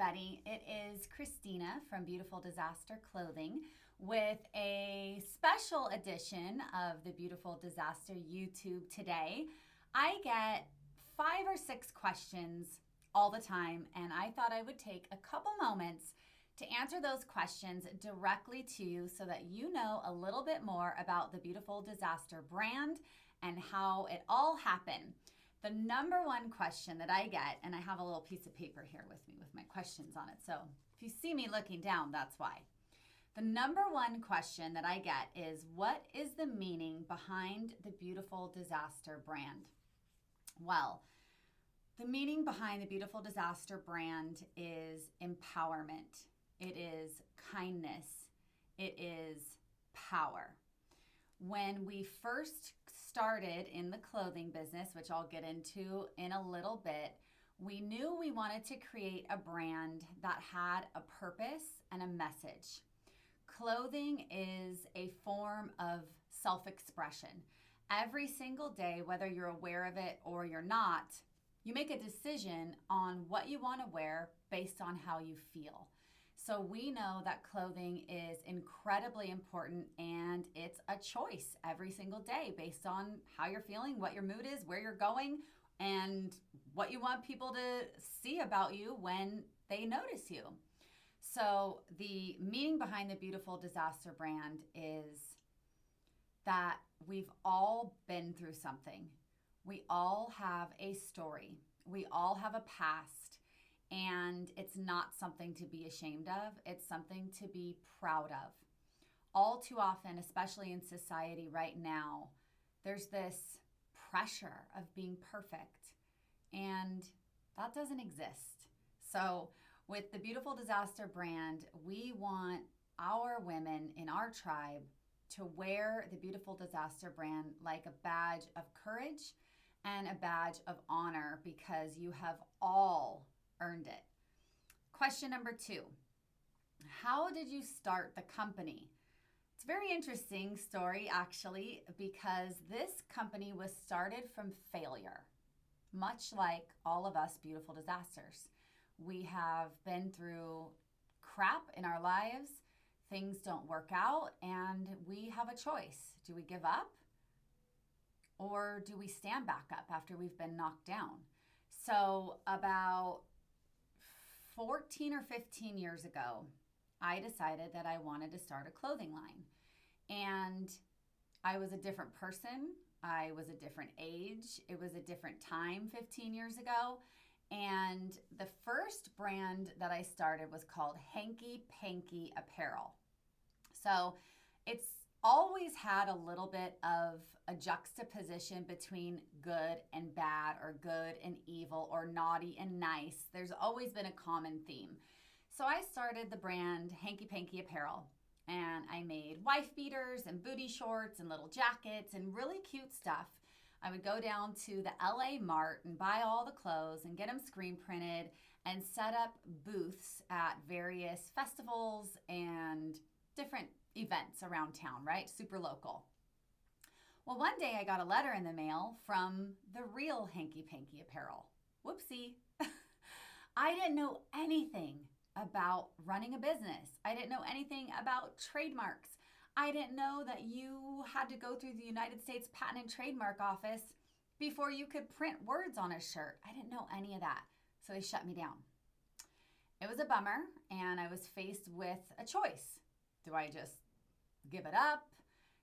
everybody. It is Christina from Beautiful Disaster Clothing with a special edition of the Beautiful Disaster YouTube today. I get 5 or 6 questions all the time, and I thought I would take a couple moments to answer those questions directly to you so that you know a little bit more about the Beautiful Disaster brand and how it all happened. The number one question that I get, and I have a little piece of paper here with me with my questions on it, so if you see me looking down, that's why. The number one question that I get is, what is the meaning behind the Beautiful Disaster brand? Well, the meaning behind the Beautiful Disaster brand is empowerment. It is kindness. It is power. When we first started in the clothing business, which I'll get into in a little bit, we knew we wanted to create a brand that had a purpose and a message. Clothing is a form of self-expression. Every single day, whether you're aware of it or you're not, you make a decision on what you want to wear based on how you feel. So we know that clothing is incredibly important, and it's a choice every single day based on how you're feeling, what your mood is, where you're going, and what you want people to see about you when they notice you. So the meaning behind the Beautiful Disaster brand is that we've all been through something. We all have a story. We all have a past. And it's not something to be ashamed of. It's something to be proud of. All too often, especially in society right now, there's this pressure of being perfect. And that doesn't exist. So with the Beautiful Disaster brand, we want our women in our tribe to wear the Beautiful Disaster brand like a badge of courage and a badge of honor, because you have all earned it. Question number 2, how did you start the company? It's a very interesting story, actually, because this company was started from failure, much like all of us Beautiful Disasters. We have been through crap in our lives, things don't work out, and we have a choice. Do we give up, or do we stand back up after we've been knocked down? So about 14 or 15 years ago, I decided that I wanted to start a clothing line. And I was a different person. I was a different age. It was a different time 15 years ago. And the first brand that I started was called Hanky Panky Apparel. So it's always had a little bit of a juxtaposition between good and bad, or good and evil, or naughty and nice. There's always been a common theme. So I started the brand Hanky Panky Apparel, and I made wife beaters and booty shorts and little jackets and really cute stuff. I would go down to the LA Mart and buy all the clothes and get them screen printed and set up booths at various festivals and different events around town, right? Super local. Well, one day I got a letter in the mail from the real Hanky Panky Apparel. Whoopsie. I didn't know anything about running a business. I didn't know anything about trademarks. I didn't know that you had to go through the United States Patent and Trademark Office before you could print words on a shirt. I didn't know any of that. So they shut me down. It was a bummer, and I was faced with a choice. Do I just give it up?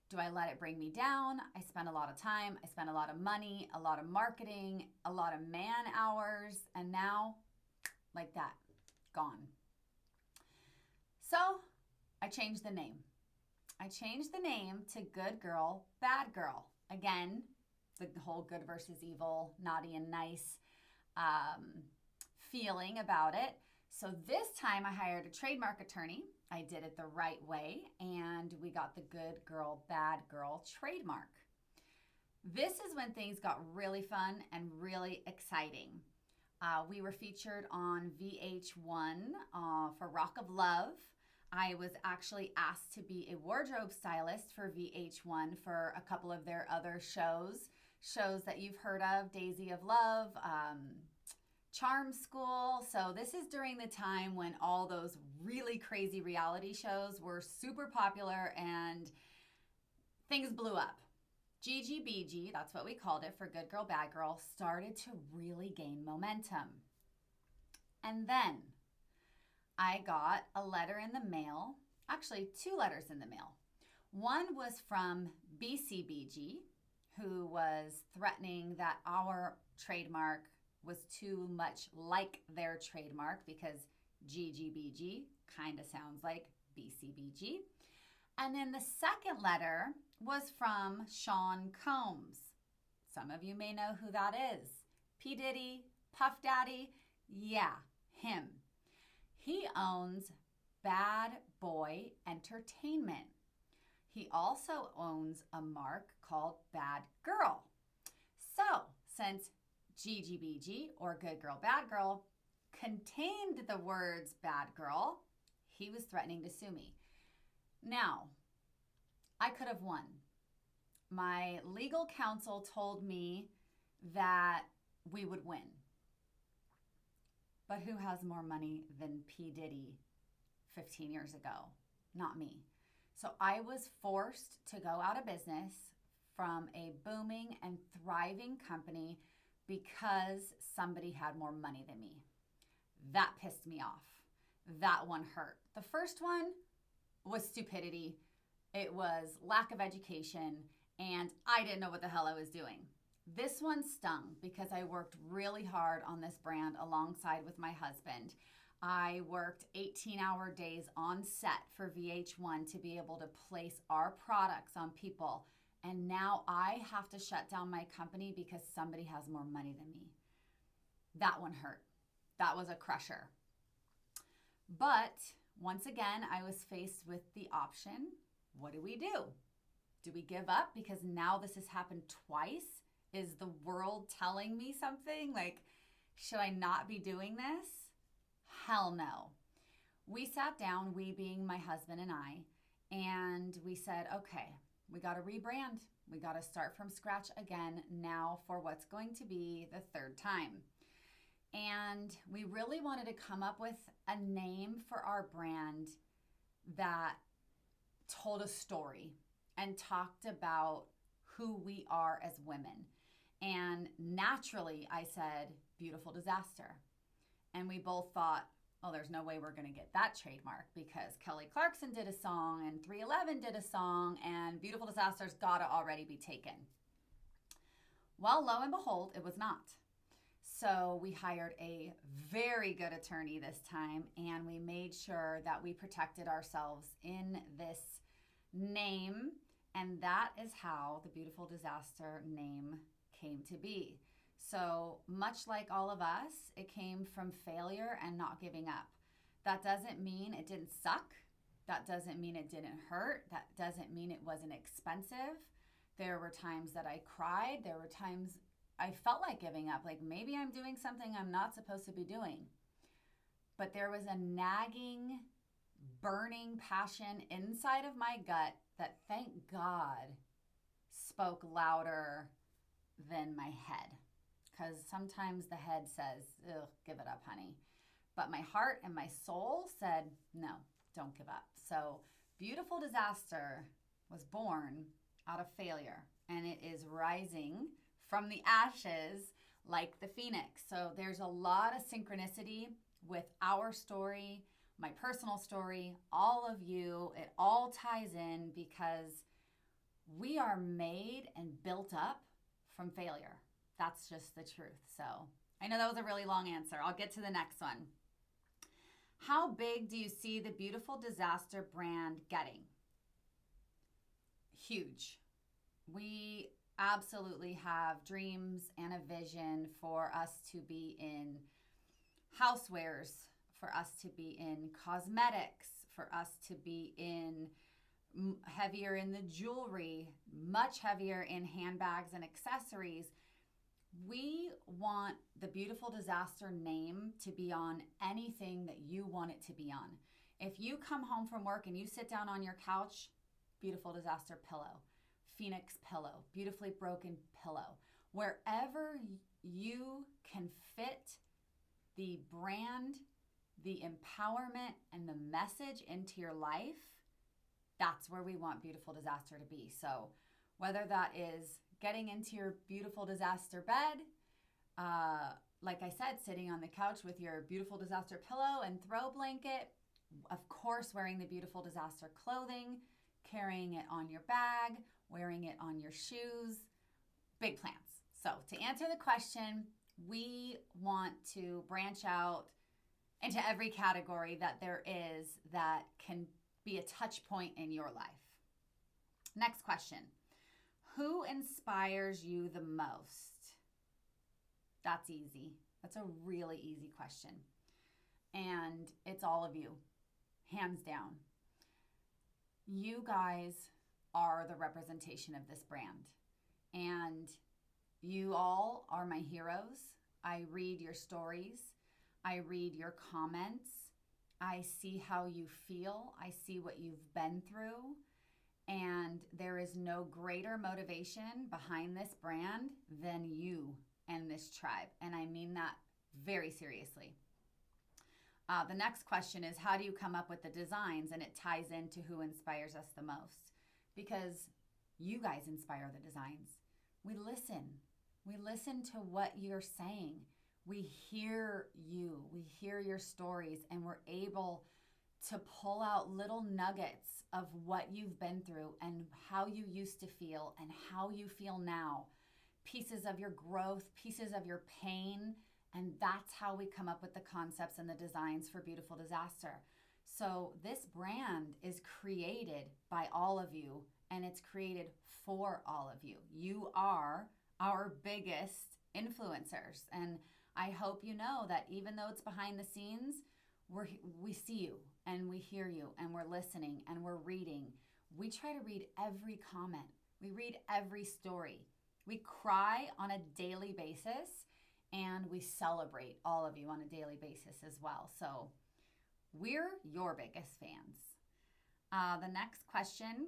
Do I let it bring me down? I spent a lot of time, I spent a lot of money, a lot of marketing, a lot of man hours, and now, like that, gone. So I changed the name. I changed the name to Good Girl, Bad Girl. Again, the whole good versus evil, naughty and nice feeling about it. So this time I hired a trademark attorney. I did it the right way, and we got the Good Girl, Bad Girl trademark. This is when things got really fun and really exciting. We were featured on VH1 for Rock of Love. I was actually asked to be a wardrobe stylist for VH1 for a couple of their other shows that you've heard of, Daisy of Love, charm school. So this is during the time when all those really crazy reality shows were super popular and things blew up. GGBG, that's what we called it for Good Girl, Bad Girl, started to really gain momentum. And then I got a letter in the mail, actually 2 letters in the mail. One was from BCBG, who was threatening that our trademark was too much like their trademark because GGBG kind of sounds like BCBG. And then the second letter was from Sean Combs. Some of you may know who that is. P. Diddy, Puff Daddy, yeah, him. He owns Bad Boy Entertainment. He also owns a mark called Bad Girl. So, since GGBG, or Good Girl, Bad Girl, contained the words bad girl, he was threatening to sue me. Now, I could have won. My legal counsel told me that we would win. But who has more money than P. Diddy 15 years ago? Not me. So I was forced to go out of business from a booming and thriving company because somebody had more money than me. That pissed me off. That one hurt. The first one was stupidity. It was lack of education, and I didn't know what the hell I was doing. This one stung because I worked really hard on this brand alongside with my husband. I worked 18-hour days on set for VH1 to be able to place our products on people. And now I have to shut down my company because somebody has more money than me. That one hurt. That was a crusher. But once again, I was faced with the option, what do? Do we give up because now this has happened twice? Is the world telling me something? Like, should I not be doing this? Hell no. We sat down, we being my husband and I, and we said, okay, we got to rebrand. We got to start from scratch again now for what's going to be the 3rd time. And we really wanted to come up with a name for our brand that told a story and talked about who we are as women. And naturally, I said, Beautiful Disaster. And we both thought, oh, there's no way we're going to get that trademark because Kelly Clarkson did a song and 311 did a song and Beautiful Disaster's got to already be taken. Well, lo and behold, it was not. So we hired a very good attorney this time, and we made sure that we protected ourselves in this name, and that is how the Beautiful Disaster name came to be. So much like all of us, it came from failure and not giving up. That doesn't mean it didn't suck. That doesn't mean it didn't hurt. That doesn't mean it wasn't expensive. There were times that I cried. There were times I felt like giving up, like maybe I'm doing something I'm not supposed to be doing. But there was a nagging, burning passion inside of my gut that, thank God, spoke louder than my head. Because sometimes the head says, ugh, give it up, honey. But my heart and my soul said, no, don't give up. So Beautiful Disaster was born out of failure, and it is rising from the ashes like the phoenix. So there's a lot of synchronicity with our story, my personal story, all of you. It all ties in because we are made and built up from failure. That's just the truth. So I know that was a really long answer. I'll get to the next one. How big do you see the Beautiful Disaster brand getting? Huge. We absolutely have dreams and a vision for us to be in housewares, for us to be in cosmetics, for us to be in heavier in the jewelry, much heavier in handbags and accessories. We want the Beautiful Disaster name to be on anything that you want it to be on. If you come home from work and you sit down on your couch, Beautiful Disaster pillow, Phoenix pillow, Beautifully Broken pillow. Wherever you can fit the brand, the empowerment, and the message into your life, that's where we want Beautiful Disaster to be. So whether that is getting into your Beautiful Disaster bed, like I said, sitting on the couch with your Beautiful Disaster pillow and throw blanket, of course, wearing the Beautiful Disaster clothing, carrying it on your bag, wearing it on your shoes, big plans. So to answer the question, we want to branch out into every category that there is that can be a touch point in your life. Next question. Who inspires you the most? That's easy. That's a really easy question. And it's all of you, hands down. You guys are the representation of this brand. And you all are my heroes. I read your stories. I read your comments. I see how you feel. I see what you've been through. And there is no greater motivation behind this brand than you and this tribe. And I mean that very seriously. The next question is, how do you come up with the designs? And it ties into who inspires us the most. Because you guys inspire the designs. We listen. We listen to what you're saying. We hear you. We hear your stories. And we're able to pull out little nuggets of what you've been through and how you used to feel and how you feel now. Pieces of your growth, pieces of your pain. And that's how we come up with the concepts and the designs for Beautiful Disaster. So this brand is created by all of you, and it's created for all of you. You are our biggest influencers. And I hope you know that even though it's behind the scenes, we see you and we hear you and we're listening and we're reading. We try to read every comment. We read every story. We cry on a daily basis, and we celebrate all of you on a daily basis as well. So we're your biggest fans. The next question,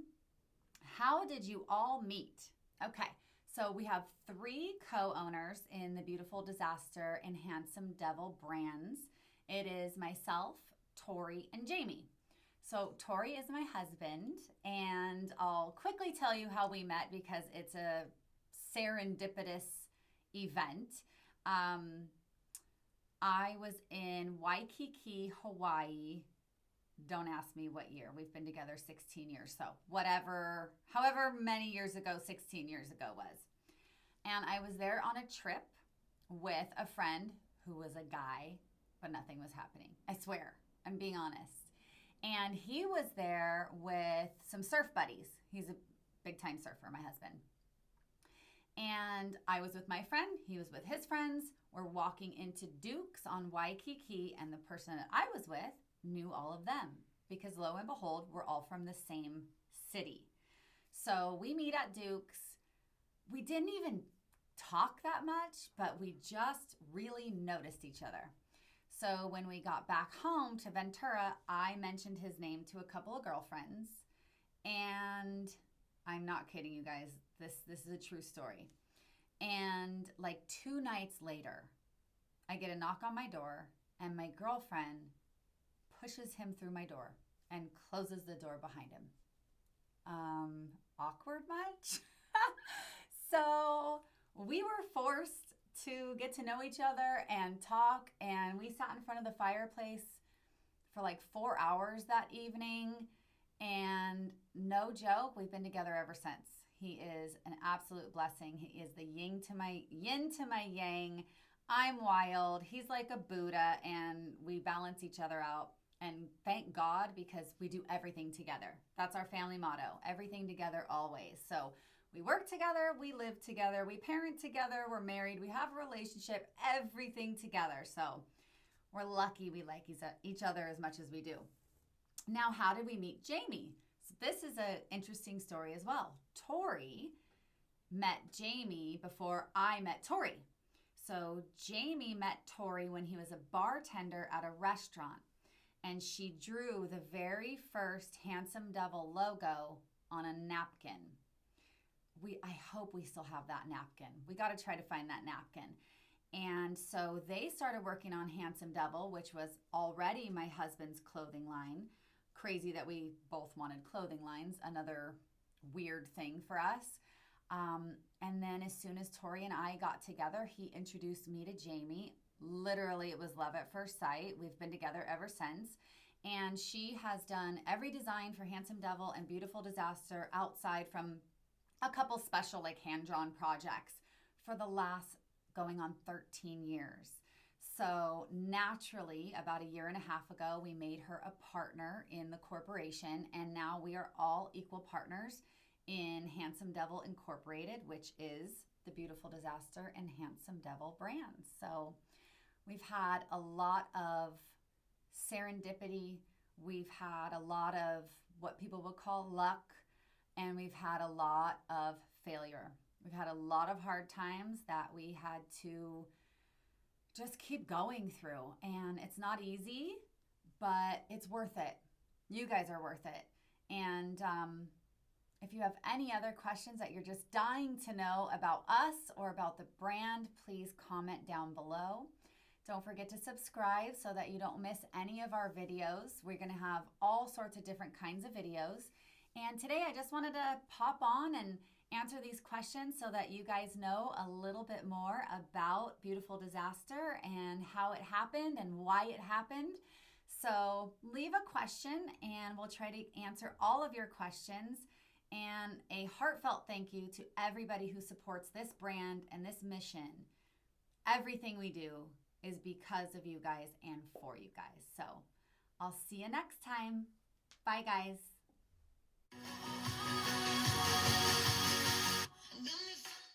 how did you all meet? Okay, so we have 3 co-owners in the Beautiful Disaster and Handsome Devil brands. It is myself, Tori, and Jamie. So Tori is my husband, and I'll quickly tell you how we met because it's a serendipitous event. I was in Waikiki, Hawaii. Don't ask me what year. We've been together 16 years. So however many years ago, 16 years ago was. And I was there on a trip with a friend who was a guy, but nothing was happening. I swear, I'm being honest. And he was there with some surf buddies. He's a big time surfer, my husband. And I was with my friend, he was with his friends. We're walking into Duke's on Waikiki, and the person that I was with knew all of them because lo and behold, we're all from the same city. So we meet at Duke's. We didn't even talk that much, but we just really noticed each other. So when we got back home to Ventura, I mentioned his name to a couple of girlfriends, and I'm not kidding you guys. This is a true story. And like 2 nights later, I get a knock on my door, and my girlfriend pushes him through my door and closes the door behind him. Awkward much? So we were forced to get to know each other and talk, and we sat in front of the fireplace for like 4 hours that evening. And no joke, we've been together ever since. He is an absolute blessing. He is the yin to my yang. I'm wild. He's like a Buddha, and we balance each other out. And thank God, because we do everything together. That's our family motto. Everything together always. So we work together, we live together, we parent together, we're married, we have a relationship, everything together. So we're lucky we like each other as much as we do. Now, how did we meet Jamie? So this is an interesting story as well. Tori met Jamie before I met Tori. So Jamie met Tori when he was a bartender at a restaurant, and she drew the very first Handsome Devil logo on a napkin. I hope we still have that napkin. We got to try to find that napkin. And so they started working on Handsome Devil, which was already my husband's clothing line. Crazy that we both wanted clothing lines, another weird thing for us. And then as soon as Tori and I got together, he introduced me to Jamie. Literally, it was love at first sight. We've been together ever since. And she has done every design for Handsome Devil and Beautiful Disaster outside from a couple special like hand-drawn projects for the last going on 13 years. So naturally, about a year and a half ago, we made her a partner in the corporation, and now we are all equal partners in Handsome Devil Incorporated, which is the Beautiful Disaster and Handsome Devil brands. So we've had a lot of serendipity. We've had a lot of what people would call luck, and we've had a lot of failure. We've had a lot of hard times that we had to just keep going through. And it's not easy, but it's worth it. You guys are worth it. And if you have any other questions that you're just dying to know about us or about the brand, please comment down below. Don't forget to subscribe so that you don't miss any of our videos. We're going to have all sorts of different kinds of videos. And today I just wanted to pop on and answer these questions so that you guys know a little bit more about Beautiful Disaster and how it happened and why it happened. So leave a question and we'll try to answer all of your questions. And a heartfelt thank you to everybody who supports this brand and this mission. Everything we do is because of you guys and for you guys. So I'll see you next time. Bye, guys.